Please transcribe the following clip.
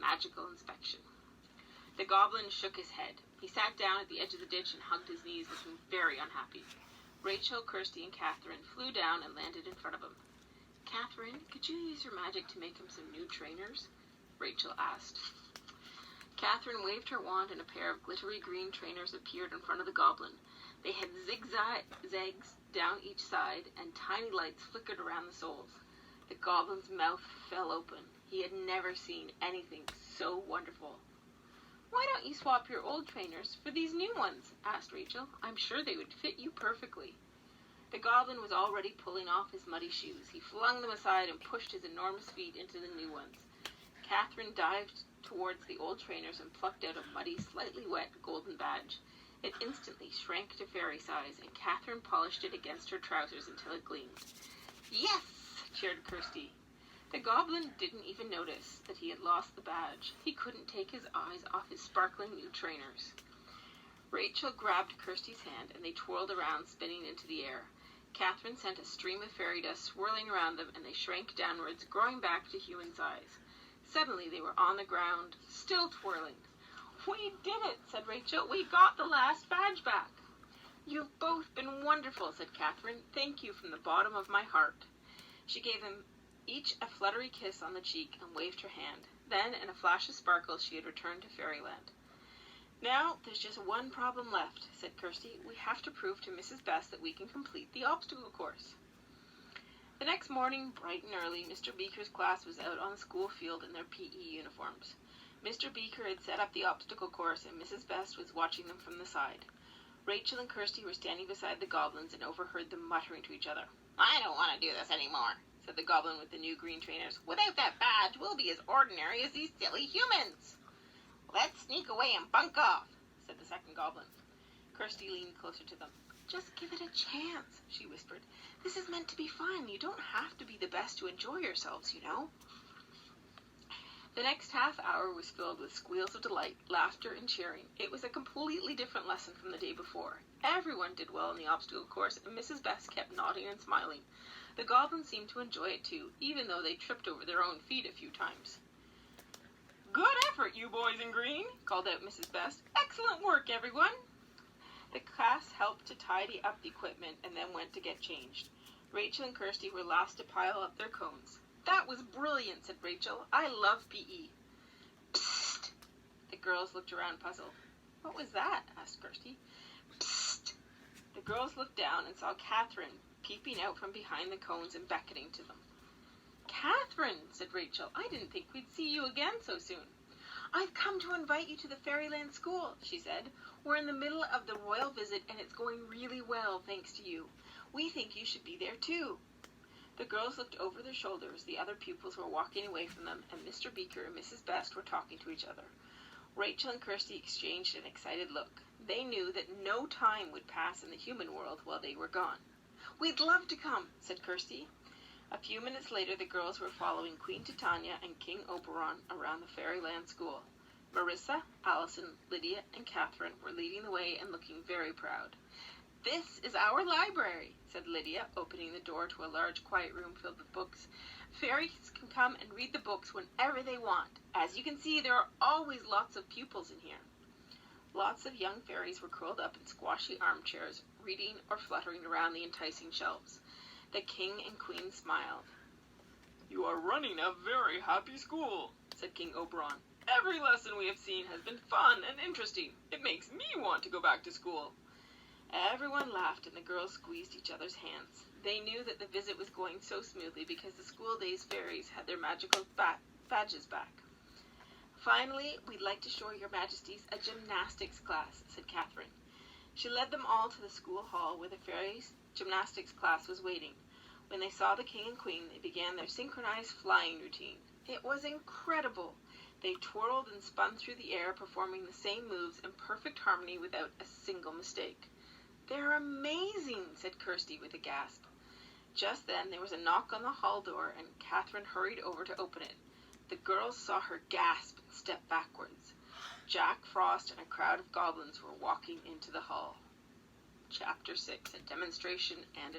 magical inspection. The goblin shook his head. He sat down at the edge of the ditch and hugged his knees, looking very unhappy. Rachel, Kirsty, and Kathryn flew down and landed in front of him. "Kathryn, could you use your magic to make him some new trainers?" Rachel asked. Kathryn waved her wand and a pair of glittery green trainers appeared in front of the goblin. They had zigzags down each side, and tiny lights flickered around the soles. The goblin's mouth fell open. He had never seen anything so wonderful. "Why don't you swap your old trainers for these new ones?" asked Rachel. "I'm sure they would fit you perfectly." The goblin was already pulling off his muddy shoes. He flung them aside and pushed his enormous feet into the new ones. Kathryn dived towards the old trainers and plucked out a muddy, slightly wet golden badge. It instantly shrank to fairy size, and Kathryn polished it against her trousers until it gleamed. "Yes!" cheered Kirsty. The goblin didn't even notice that he had lost the badge. He couldn't take his eyes off his sparkling new trainers. Rachel grabbed Kirsty's hand, and they twirled around, spinning into the air. Kathryn sent a stream of fairy dust swirling around them, and they shrank downwards, growing back to human size. Suddenly they were on the ground, still twirling. "We did it," said Rachel. "We got the last badge back." "You've both been wonderful," said Kathryn. "Thank you from the bottom of my heart." She gave them each a fluttery kiss on the cheek and waved her hand. Then, in a flash of sparkle, she had returned to fairyland. "Now, there's just one problem left," said Kirsty. "We have to prove to Mrs. Best that we can complete the obstacle course." The next morning, bright and early, Mr. Beaker's class was out on the school field in their PE uniforms. Mr. Beaker had set up the obstacle course, and Mrs. Best was watching them from the side. Rachel and Kirsty were standing beside the goblins and overheard them muttering to each other. "I don't want to do this anymore," said the goblin with the new green trainers. "Without that badge, we'll be as ordinary as these silly humans." "Let's sneak away and bunk off," said the second goblin. Kirsty leaned closer to them. "Just give it a chance," she whispered. "This is meant to be fun. You don't have to be the best to enjoy yourselves, you know." The next half hour was filled with squeals of delight, laughter, and cheering. It was a completely different lesson from the day before. Everyone did well in the obstacle course, and Mrs. Best kept nodding and smiling. The goblins seemed to enjoy it too, even though they tripped over their own feet a few times. "Good effort, you boys in green," called out Mrs. Best. "Excellent work, everyone." The class helped to tidy up the equipment and then went to get changed. Rachel and Kirsty were last to pile up their cones. "That was brilliant," said Rachel. "I love PE." "Psst!" The girls looked around puzzled. "What was that?" asked Kirsty. "Psst!" The girls looked down and saw Kathryn peeping out from behind the cones and beckoning to them. "Kathryn," said Rachel, "I didn't think we'd see you again so soon." "I've come to invite you to the Fairyland School," she said. "We're in the middle of the royal visit, and it's going really well, thanks to you. We think you should be there, too." The girls looked over their shoulders. The other pupils were walking away from them, and Mr. Beaker and Mrs. Best were talking to each other. Rachel and Kirsty exchanged an excited look. They knew that no time would pass in the human world while they were gone. "We'd love to come," said Kirsty. A few minutes later, the girls were following Queen Titania and King Oberon around the Fairyland School. Marissa, Allison, Lydia, and Kathryn were leading the way and looking very proud. "This is our library," said Lydia, opening the door to a large quiet room filled with books. "Fairies can come and read the books whenever they want. As you can see, there are always lots of pupils in here." Lots of young fairies were curled up in squashy armchairs, reading or fluttering around the enticing shelves. The king and queen smiled. "You are running a very happy school," said King Oberon. "Every lesson we have seen has been fun and interesting. It makes me want to go back to school." Everyone laughed, and the girls squeezed each other's hands. They knew that the visit was going so smoothly because the school days fairies had their magical badges back. "Finally, we'd like to show your majesties a gymnastics class," said Kathryn. She led them all to the school hall where the fairies' gymnastics class was waiting. When they saw the king and queen, they began their synchronized flying routine. It was incredible. They twirled and spun through the air, performing the same moves in perfect harmony without a single mistake. "They're amazing," said Kirsty with a gasp. Just then there was a knock on the hall door, and Kathryn hurried over to open it. The girls saw her gasp and step backwards. Jack Frost and a crowd of goblins were walking into the hall. Chapter 6, a demonstration and